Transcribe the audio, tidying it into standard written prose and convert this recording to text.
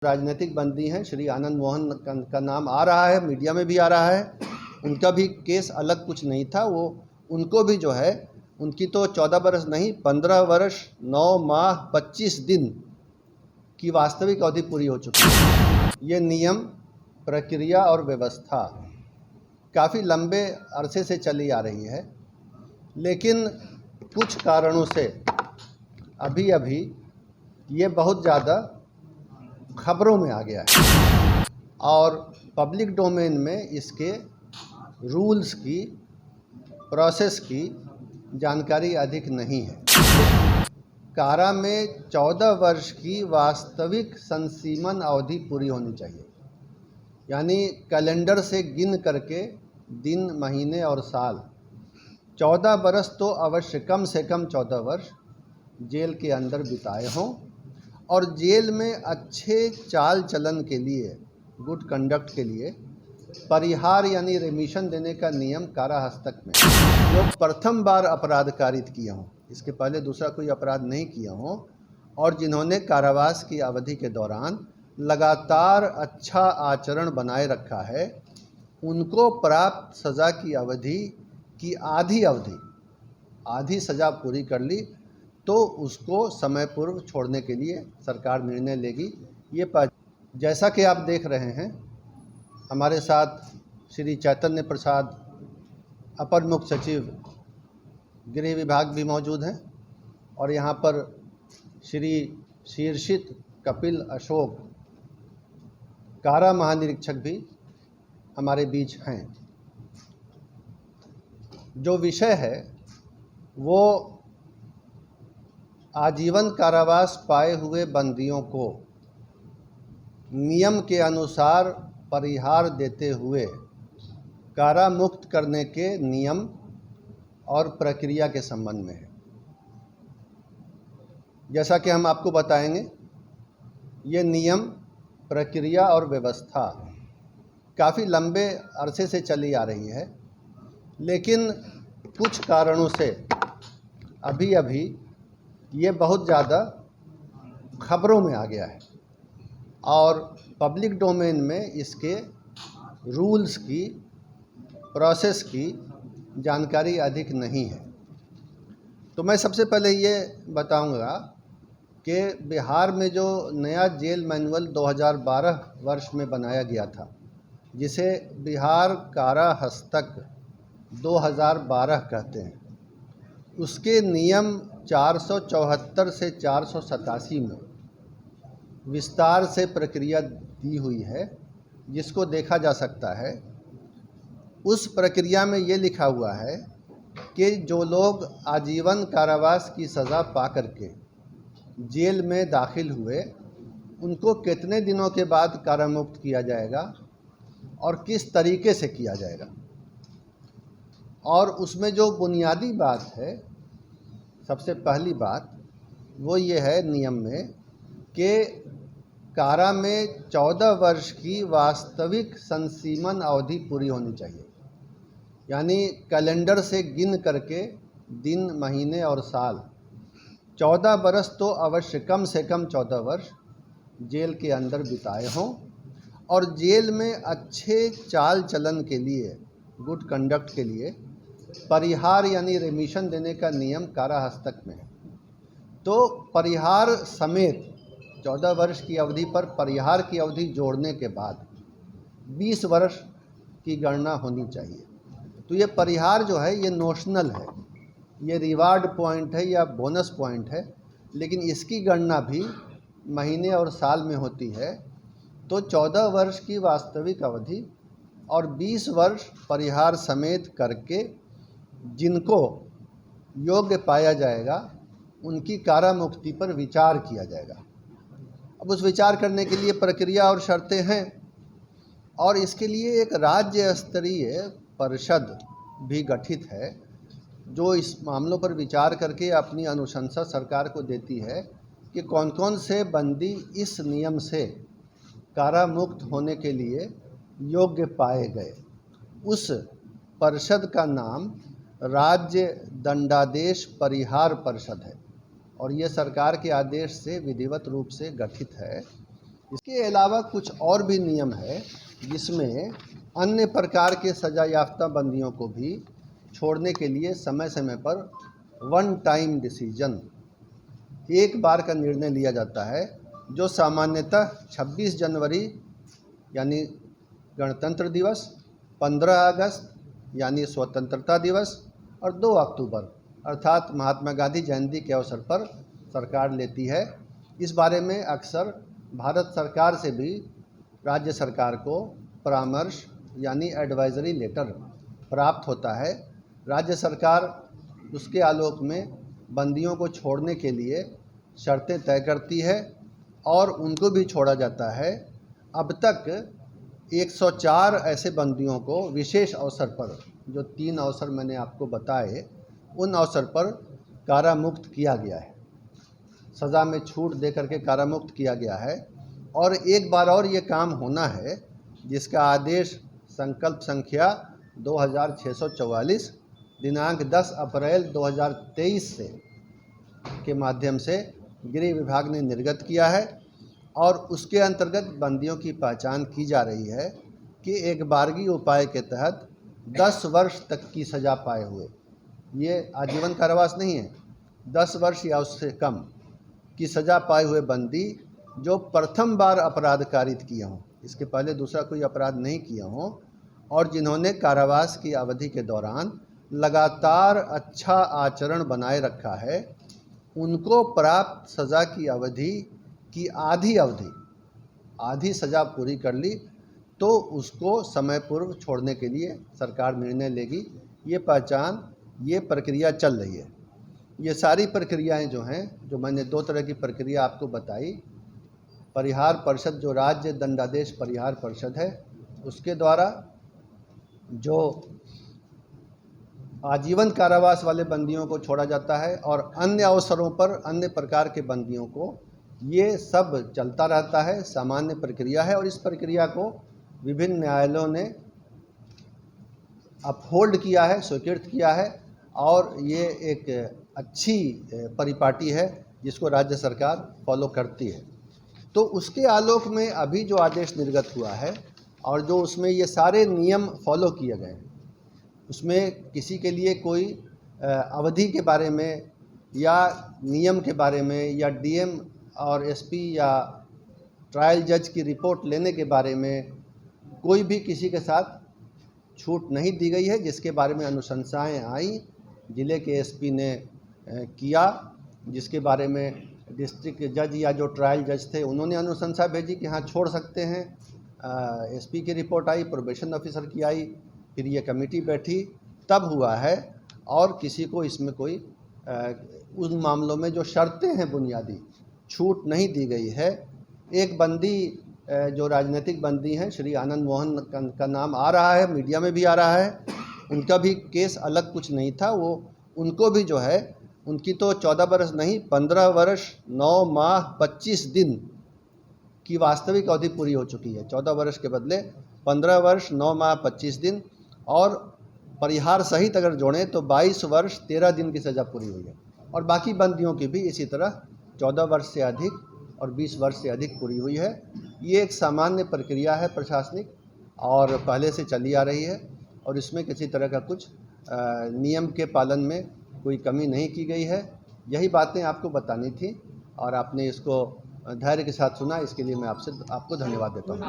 राजनीतिक बंदी हैं, श्री आनंद मोहन का नाम आ रहा है, मीडिया में भी आ रहा है। उनका भी केस अलग कुछ नहीं था, वो उनको भी जो है उनकी तो 14 वर्ष नहीं 15 वर्ष 9 माह 25 दिन की वास्तविक अवधि पूरी हो चुकी है। ये नियम, प्रक्रिया और व्यवस्था काफ़ी लंबे अरसे से चली आ रही है, लेकिन कुछ कारणों से अभी अभी ये बहुत ज़्यादा खबरों में आ गया है और पब्लिक डोमेन में इसके रूल्स की, प्रोसेस की जानकारी अधिक नहीं है। कारा में 14 वर्ष की वास्तविक संसीमन अवधि पूरी होनी चाहिए, यानी कैलेंडर से गिन करके दिन, महीने और साल 14 बरस तो अवश्य, कम से कम 14 वर्ष जेल के अंदर बिताए हों और जेल में अच्छे चाल चलन के लिए, गुड कंडक्ट के लिए परिहार यानी रेमिशन देने का नियम कारा हस्तक में जो प्रथम बार अपराध कारित किए हों, इसके पहले दूसरा कोई अपराध नहीं किया हों और जिन्होंने कारावास की अवधि के दौरान लगातार अच्छा आचरण बनाए रखा है, उनको प्राप्त सज़ा की अवधि की आधी सज़ा पूरी कर ली तो उसको समय पूर्व छोड़ने के लिए सरकार निर्णय लेगी। जैसा कि आप देख रहे हैं, हमारे साथ श्री चैतन्य प्रसाद, अपर मुख्य सचिव गृह विभाग भी मौजूद हैं और यहाँ पर श्री शीर्षित कपिल अशोक, कारा महानिरीक्षक भी हमारे बीच हैं। जो विषय है वो आजीवन कारावास पाए हुए बंदियों को नियम के अनुसार परिहार देते हुए कारा मुक्त करने के नियम और प्रक्रिया के संबंध में है। जैसा कि हम आपको बताएंगे, ये नियम, प्रक्रिया और व्यवस्था काफ़ी लंबे अरसे से चली आ रही है, लेकिन कुछ कारणों से अभी अभी ये बहुत ज़्यादा खबरों में आ गया है और पब्लिक डोमेन में इसके रूल्स की, प्रोसेस की जानकारी अधिक नहीं है। तो मैं सबसे पहले ये बताऊंगा कि बिहार में जो नया जेल मैनुअल 2012 वर्ष में बनाया गया था, जिसे बिहार कारा हस्तक 2012 कहते हैं, उसके नियम 474 से 487 में विस्तार से प्रक्रिया दी हुई है, जिसको देखा जा सकता है। उस प्रक्रिया में ये लिखा हुआ है कि जो लोग आजीवन कारावास की सज़ा पा करके जेल में दाखिल हुए, उनको कितने दिनों के बाद कारामुक्त किया जाएगा और किस तरीके से किया जाएगा। और उसमें जो बुनियादी बात है, सबसे पहली बात वो ये है नियम में कि कारा में 14 वर्ष की वास्तविक संसीमन अवधि पूरी होनी चाहिए, यानी कैलेंडर से गिन करके दिन, महीने और साल 14 बरस तो अवश्य, कम से कम 14 वर्ष जेल के अंदर बिताए हों और जेल में अच्छे चाल चलन के लिए, गुड कंडक्ट के लिए परिहार यानी रेमिशन देने का नियम कारा हस्तक में है। तो परिहार समेत 14 वर्ष की अवधि पर परिहार की अवधि जोड़ने के बाद 20 वर्ष की गणना होनी चाहिए। तो ये परिहार जो है ये नोशनल है, ये रिवार्ड पॉइंट है या बोनस पॉइंट है, लेकिन इसकी गणना भी महीने और साल में होती है। तो 14 वर्ष की वास्तविक अवधि और 20 वर्ष परिहार समेत करके जिनको योग्य पाया जाएगा, उनकी कारा मुक्ति पर विचार किया जाएगा। अब उस विचार करने के लिए प्रक्रिया और शर्तें हैं और इसके लिए एक राज्य स्तरीय परिषद भी गठित है, जो इस मामलों पर विचार करके अपनी अनुशंसा सरकार को देती है कि कौन कौन से बंदी इस नियम से कारा मुक्त होने के लिए योग्य पाए गए। उस परिषद का नाम राज्य दंडादेश परिहार परिषद है और ये सरकार के आदेश से विधिवत रूप से गठित है इसके अलावा कुछ और भी नियम है जिसमें अन्य प्रकार के सजा याफ्ता बंदियों को भी छोड़ने के लिए समय समय पर वन टाइम डिसीजन, एक बार का निर्णय लिया जाता है, जो सामान्यतः 26 जनवरी यानी गणतंत्र दिवस, 15 अगस्त यानी स्वतंत्रता दिवस और 2 अक्टूबर अर्थात महात्मा गांधी जयंती के अवसर पर सरकार लेती है। इस बारे में अक्सर भारत सरकार से भी राज्य सरकार को परामर्श यानी एडवाइजरी लेटर प्राप्त होता है। राज्य सरकार उसके आलोक में बंदियों को छोड़ने के लिए शर्तें तय करती है और उनको भी छोड़ा जाता है। अब तक 104 ऐसे बंदियों को विशेष अवसर पर, जो 3 अवसर मैंने आपको बताए, उन अवसर पर कारामुक्त किया गया है, सज़ा में छूट दे करके कारामुक्त किया गया है। और एक बार और ये काम होना है जिसका आदेश संकल्प संख्या 2644 दिनांक 10 अप्रैल 2023 से के माध्यम से गृह विभाग ने निर्गत किया है और उसके अंतर्गत बंदियों की पहचान की जा रही है कि एक बारगी उपाय के तहत 10 वर्ष तक की सज़ा पाए हुए, ये आजीवन कारावास नहीं है, 10 वर्ष या उससे कम की सज़ा पाए हुए बंदी जो प्रथम बार अपराध कारित किए हों, इसके पहले दूसरा कोई अपराध नहीं किए हों, और जिन्होंने कारावास की अवधि के दौरान लगातार अच्छा आचरण बनाए रखा है, उनको प्राप्त सज़ा की अवधि की आधी सज़ा पूरी कर ली तो उसको समय पूर्व छोड़ने के लिए सरकार निर्णय लेगी। ये पहचान, ये प्रक्रिया चल रही है। ये सारी प्रक्रियाएं जो हैं, जो मैंने 2 तरह की प्रक्रिया आपको बताई, परिहार परिषद, जो राज्य दंडादेश परिहार परिषद है, उसके द्वारा जो आजीवन कारावास वाले बंदियों को छोड़ा जाता है, और अन्य अवसरों पर अन्य प्रकार के बंदियों को, ये सब चलता रहता है, सामान्य प्रक्रिया है। और इस प्रक्रिया को विभिन्न न्यायालयों ने अपहोल्ड किया है, स्वीकृत किया है, और ये एक अच्छी परिपाटी है जिसको राज्य सरकार फॉलो करती है। तो उसके आलोक में अभी जो आदेश निर्गत हुआ है और जो उसमें ये सारे नियम फॉलो किए गए हैं, उसमें किसी के लिए कोई अवधि के बारे में या नियम के बारे में या डीएम और एसपी या ट्रायल जज की रिपोर्ट लेने के बारे में कोई भी किसी के साथ छूट नहीं दी गई है। जिसके बारे में अनुशंसाएं आई, ज़िले के एसपी ने किया, जिसके बारे में डिस्ट्रिक्ट जज या जो ट्रायल जज थे उन्होंने अनुशंसा भेजी कि हाँ छोड़ सकते हैं। एसपी की रिपोर्ट आई, प्रोबेशन ऑफिसर की आई, फिर ये कमेटी बैठी, तब हुआ है। और किसी को इसमें कोई उन मामलों में जो शर्तें हैं बुनियादी, छूट नहीं दी गई है। एक बंदी जो राजनीतिक बंदी हैं, श्री आनंद मोहन का नाम आ रहा है, मीडिया में भी आ रहा है, उनका भी केस अलग कुछ नहीं था। वो उनको भी जो है, उनकी तो 14 वर्ष नहीं 15 वर्ष 9 माह 25 दिन की वास्तविक अवधि पूरी हो चुकी है। 14 वर्ष के बदले 15 वर्ष 9 माह 25 दिन, और परिहार सहित अगर जोड़ें तो 22 वर्ष 13 दिन की सज़ा पूरी हुई है। और बाकी बंदियों की भी इसी तरह 14 वर्ष से अधिक और 20 वर्ष से अधिक पूरी हुई है। ये एक सामान्य प्रक्रिया है प्रशासनिक, और पहले से चली आ रही है, और इसमें किसी तरह का कुछ नियम के पालन में कोई कमी नहीं की गई है। यही बातें आपको बतानी थी और आपने इसको धैर्य के साथ सुना, इसके लिए मैं आपको धन्यवाद देता हूँ।